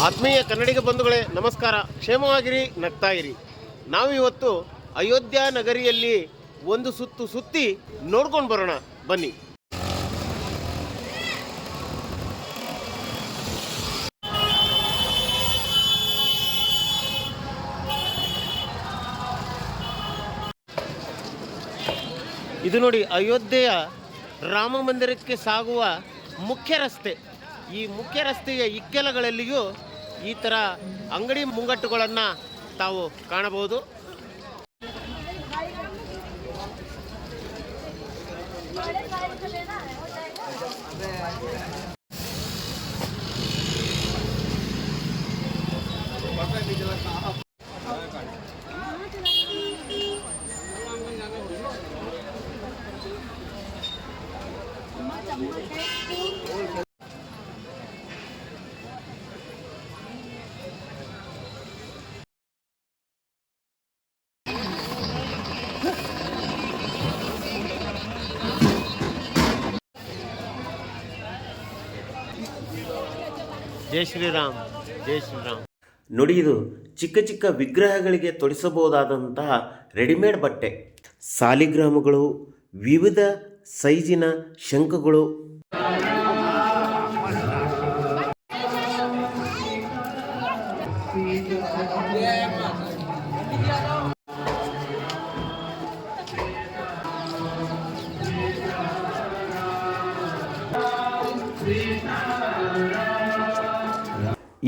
ಆತ್ಮೀಯ ಕನ್ನಡಿಗ ಬಂಧುಗಳೇ ನಮಸ್ಕಾರ. ಕ್ಷೇಮವಾಗಿರಿ, ನಗ್ತಾ ಇರಿ. ನಾವು ಇವತ್ತು ಅಯೋಧ್ಯ ನಗರಿಯಲ್ಲಿ ಒಂದು ಸುತ್ತಿ ನೋಡ್ಕೊಂಡು ಬರೋಣ ಬನ್ನಿ. ಇದು ನೋಡಿ, ಅಯೋಧ್ಯೆಯ ರಾಮ ಮಂದಿರಕ್ಕೆ ಸಾಗುವ ಮುಖ್ಯ ರಸ್ತೆ. ಈ ಮುಖ್ಯ ರಸ್ತೆಯ ಇಕ್ಕೆಲಗಳಲ್ಲಿಯೂ ಈ ಥರ ಅಂಗಡಿ ಮುಂಗಟ್ಟುಗಳನ್ನು ತಾವು ಕಾಣಬಹುದು. ಜೈ ಶ್ರೀರಾಮ್, ಜೈ ಶ್ರೀರಾಮ್. ನೋಡಿ, ಇದು ಚಿಕ್ಕ ಚಿಕ್ಕ ವಿಗ್ರಹಗಳಿಗೆ ತೊಡಿಸಬಹುದಾದಂತಹ ರೆಡಿಮೇಡ್ ಬಟ್ಟೆ. ಸಾಲಿಗ್ರಾಮಗಳು, ವಿವಿಧ ಸೈಜಿನ ಶಂಖಗಳು,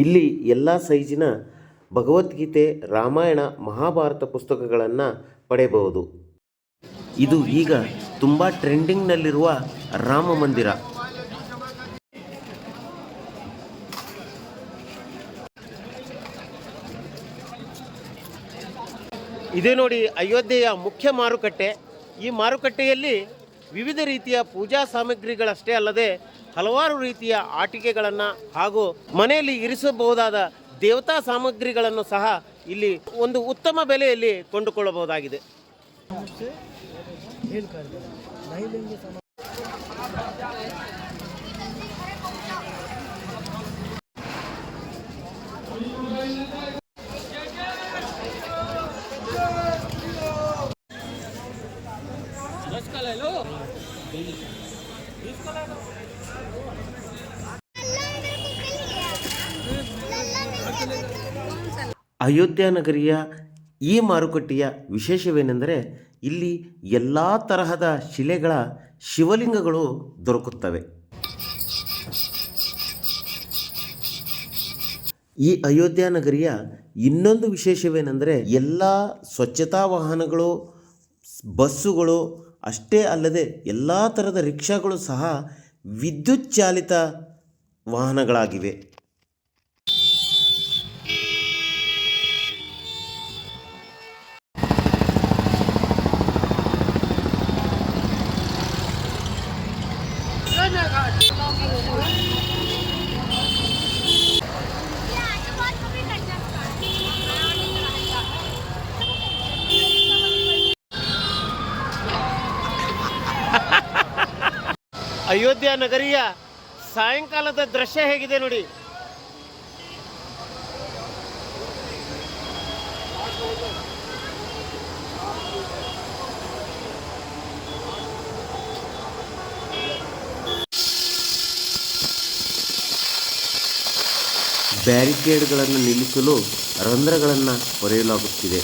ಇಲ್ಲಿ ಎಲ್ಲ ಸೈಜಿನ ಭಗವದ್ಗೀತೆ, ರಾಮಾಯಣ, ಮಹಾಭಾರತ ಪುಸ್ತಕಗಳನ್ನು ಪಡೆಯಬಹುದು. ಇದು ಈಗ ತುಂಬ ಟ್ರೆಂಡಿಂಗ್ನಲ್ಲಿರುವ ರಾಮ ಮಂದಿರ. ಇದೇ ನೋಡಿ ಅಯೋಧ್ಯೆಯ ಮುಖ್ಯ ಮಾರುಕಟ್ಟೆ. ಈ ಮಾರುಕಟ್ಟೆಯಲ್ಲಿ ವಿವಿಧ ರೀತಿಯ ಪೂಜಾ ಸಾಮಗ್ರಿಗಳಷ್ಟೇ ಅಲ್ಲದೆ ಹಲವಾರು ರೀತಿಯ ಆಟಿಕೆಗಳನ್ನು ಹಾಗೂ ಮನೆಯಲ್ಲಿ ಇರಿಸಬಹುದಾದ ದೇವತಾ ಸಾಮಗ್ರಿಗಳನ್ನು ಸಹ ಇಲ್ಲಿ ಒಂದು ಉತ್ತಮ ಬೆಲೆಯಲ್ಲಿ ಕೊಂಡುಕೊಳ್ಳಬಹುದಾಗಿದೆ. ಅಯೋಧ್ಯ ನಗರಿಯ ಈ ಮಾರುಕಟ್ಟೆಯ ವಿಶೇಷವೇನೆಂದರೆ ಇಲ್ಲಿ ಎಲ್ಲ ತರಹದ ಶಿಲೆಗಳ ಶಿವಲಿಂಗಗಳು ದೊರಕುತ್ತವೆ. ಈ ಅಯೋಧ್ಯ ನಗರಿಯ ಇನ್ನೊಂದು ವಿಶೇಷವೇನೆಂದರೆ ಎಲ್ಲ ಸ್ವಚ್ಛತಾ ವಾಹನಗಳು, ಬಸ್ಸುಗಳು ಅಷ್ಟೇ ಅಲ್ಲದೆ ಎಲ್ಲ ಥರದ ರಿಕ್ಷಾಗಳು ಸಹ ವಿದ್ಯುತ್ ಚಾಲಿತ ವಾಹನಗಳಾಗಿವೆ. ಅಯೋಧ್ಯ ನಗರಿಯ ಸಾಯಂಕಾಲದ ದೃಶ್ಯ ಹೇಗಿದೆ ನೋಡಿ. ಬ್ಯಾರಿಕೇಡ್ಗಳನ್ನು ನಿಲ್ಲಿಸಲು ರಂಧ್ರಗಳನ್ನು ಕೊರೆಯಲಾಗುತ್ತಿದೆ.